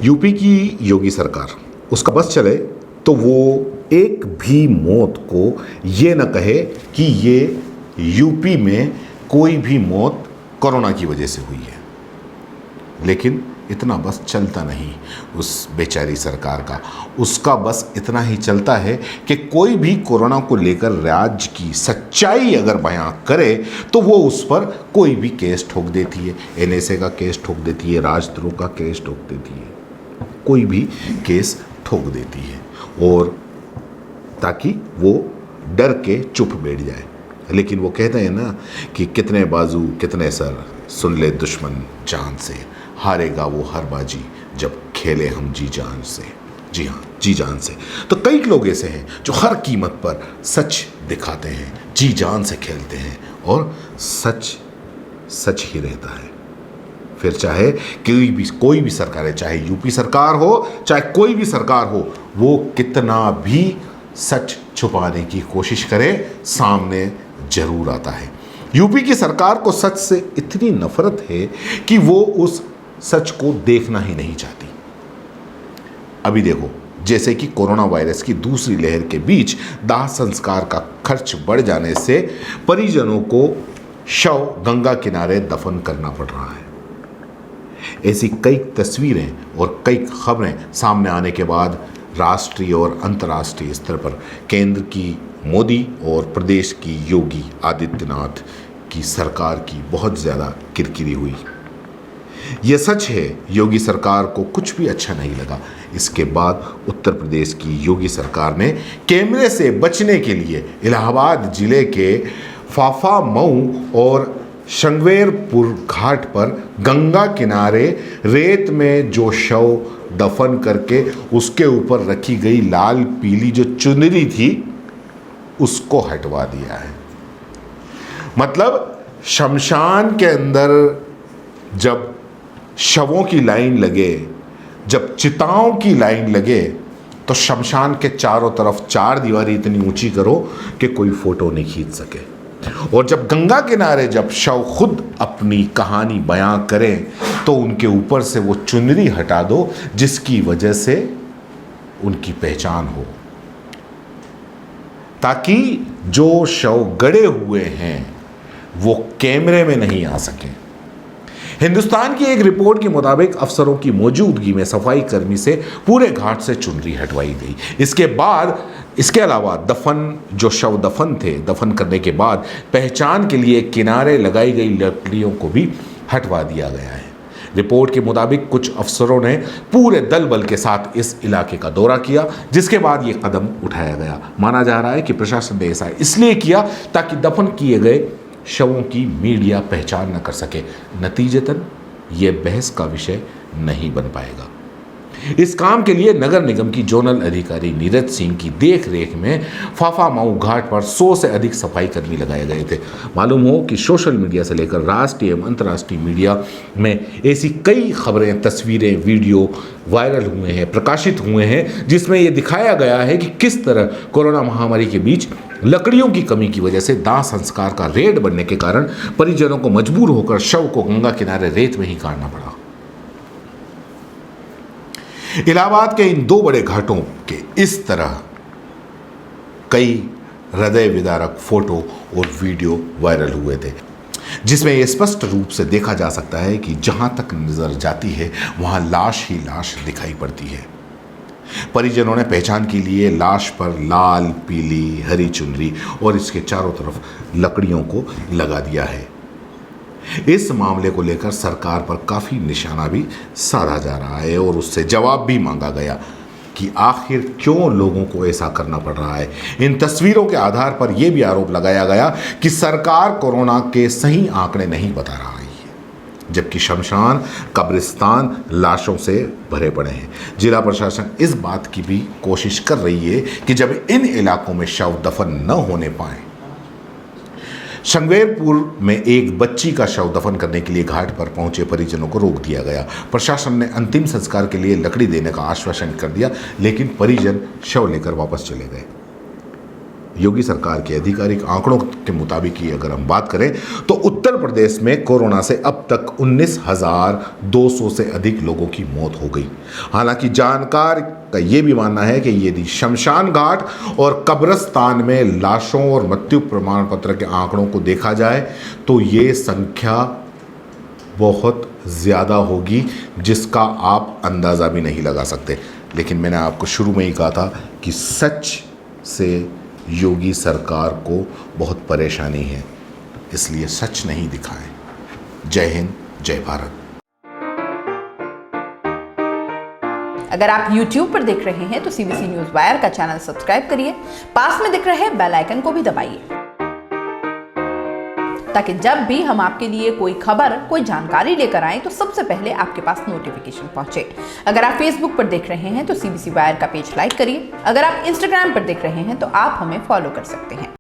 UP की योगी सरकार, उसका बस चले तो वो एक भी मौत को ये न कहे कि ये यूपी में कोई भी मौत कोरोना की वजह से हुई है। लेकिन इतना बस चलता नहीं उस बेचारी सरकार का। उसका बस इतना ही चलता है कि कोई भी कोरोना को लेकर राज्य की सच्चाई अगर बयां करे तो वो उस पर कोई भी केस ठोक देती है। एनएसए का केस ठोक देती है, राजद्रोह का केस ठोक देती है, कोई भी केस ठोक देती है, और ताकि वो डर के चुप बैठ जाए। लेकिन वो कहते हैं ना कि कितने बाजू कितने सर, सुन ले दुश्मन जान से, हारेगा वो हर बाजी जब खेले हम जी जान से। जी हाँ, जी जान से। तो कई लोग ऐसे हैं जो हर कीमत पर सच दिखाते हैं, जी जान से खेलते हैं, और सच सच ही रहता है। फिर चाहे कोई भी सरकार है, चाहे यूपी सरकार हो, चाहे कोई भी सरकार हो, वो कितना भी सच छुपाने की कोशिश करे, सामने जरूर आता है। यूपी की सरकार को सच से इतनी नफरत है कि वो उस सच को देखना ही नहीं चाहती। अभी देखो, जैसे कि कोरोना वायरस की दूसरी लहर के बीच दाह संस्कार का खर्च बढ़ जाने से परिजनों को शव गंगा किनारे दफन करना पड़ रहा है। ऐसी कई तस्वीरें और कई खबरें सामने आने के बाद राष्ट्रीय और अंतर्राष्ट्रीय स्तर पर केंद्र की मोदी और प्रदेश की योगी आदित्यनाथ की सरकार की बहुत ज़्यादा किरकिरी हुई। यह सच है, योगी सरकार को कुछ भी अच्छा नहीं लगा। इसके बाद उत्तर प्रदेश की योगी सरकार ने कैमरे से बचने के लिए इलाहाबाद जिले के फाफा मऊ और शंगवेरपुर घाट पर गंगा किनारे रेत में जो शव दफन करके उसके ऊपर रखी गई लाल पीली जो चुनरी थी उसको हटवा दिया है। मतलब शमशान के अंदर जब शवों की लाइन लगे, जब चिताओं की लाइन लगे, तो शमशान के चारों तरफ चार दीवारी इतनी ऊंची करो कि कोई फोटो नहीं खींच सके। और जब गंगा किनारे जब शव खुद अपनी कहानी बयां करें तो उनके ऊपर से वो चुनरी हटा दो जिसकी वजह से उनकी पहचान हो, ताकि जो शव गड़े हुए हैं वो कैमरे में नहीं आ सके। हिंदुस्तान की एक रिपोर्ट के मुताबिक अफसरों की मौजूदगी में सफाई कर्मी से पूरे घाट से चुनरी हटवाई गई। इसके अलावा जो शव दफन थे, दफन करने के बाद पहचान के लिए किनारे लगाई गई लकड़ियों को भी हटवा दिया गया है। रिपोर्ट के मुताबिक कुछ अफसरों ने पूरे दल बल के साथ इस इलाके का दौरा किया, जिसके बाद ये कदम उठाया गया। माना जा रहा है कि प्रशासन ने ऐसा इसलिए किया ताकि दफन किए गए शवों की मीडिया पहचान न कर सके। नतीजतन ये बहस का विषय नहीं बन पाएगा। इस काम के लिए नगर निगम की जोनल अधिकारी नीरज सिंह की देख रेख में फाफा मऊ घाट पर 100 से अधिक सफाई कर्मी लगाए गए थे। मालूम हो कि सोशल मीडिया से लेकर राष्ट्रीय एवं अंतर्राष्ट्रीय मीडिया में ऐसी कई खबरें, तस्वीरें, वीडियो वायरल हुए हैं, प्रकाशित हुए हैं, जिसमें यह दिखाया गया है कि किस तरह कोरोना महामारी के बीच लकड़ियों की कमी की वजह से दाह संस्कार का रेड बनने के कारण परिजनों को मजबूर होकर शव को गंगा किनारे रेत में ही गाड़ना पड़ा। इलाहाबाद के इन दो बड़े घाटों के इस तरह कई हृदय विदारक फोटो और वीडियो वायरल हुए थे, जिसमें यह स्पष्ट रूप से देखा जा सकता है कि जहां तक नजर जाती है वहां लाश ही लाश दिखाई पड़ती है। परिजनों ने पहचान के लिए लाश पर लाल, पीली, हरी चुनरी और इसके चारों तरफ लकड़ियों को लगा दिया है। इस मामले को लेकर सरकार पर काफ़ी निशाना भी साधा जा रहा है और उससे जवाब भी मांगा गया कि आखिर क्यों लोगों को ऐसा करना पड़ रहा है। इन तस्वीरों के आधार पर यह भी आरोप लगाया गया कि सरकार कोरोना के सही आंकड़े नहीं बता रही है, जबकि शमशान, कब्रिस्तान लाशों से भरे पड़े हैं। जिला प्रशासन इस बात की भी कोशिश कर रही है कि जब इन इलाकों में शव दफन न होने पाए। शंगवेरपुर में एक बच्ची का शव दफन करने के लिए घाट पर पहुंचे परिजनों को रोक दिया गया। प्रशासन ने अंतिम संस्कार के लिए लकड़ी देने का आश्वासन कर दिया, लेकिन परिजन शव लेकर वापस चले गए। योगी सरकार के आधिकारिक आंकड़ों के मुताबिक ही अगर हम बात करें तो उत्तर प्रदेश में कोरोना से अब तक 19,200 से अधिक लोगों की मौत हो गई। हालांकि जानकार का ये भी मानना है कि यदि शमशान घाट और कब्रिस्तान में लाशों और मृत्यु प्रमाण पत्र के आंकड़ों को देखा जाए तो ये संख्या बहुत ज़्यादा होगी, जिसका आप अंदाज़ा भी नहीं लगा सकते। लेकिन मैंने आपको शुरू में ही कहा था कि सच से योगी सरकार को बहुत परेशानी है, इसलिए सच नहीं दिखाएं। जय हिंद, जय भारत। अगर आप YouTube पर देख रहे हैं तो CBC न्यूज़ वायर का चैनल सब्सक्राइब करिए, पास में दिख रहे बेल आइकन को भी दबाइए, ताकि जब भी हम आपके लिए कोई खबर, कोई जानकारी लेकर आए तो सबसे पहले आपके पास नोटिफिकेशन पहुंचे। अगर आप Facebook पर देख रहे हैं तो CBC वायर का पेज लाइक करिए। अगर आप Instagram पर देख रहे हैं तो आप हमें फॉलो कर सकते हैं।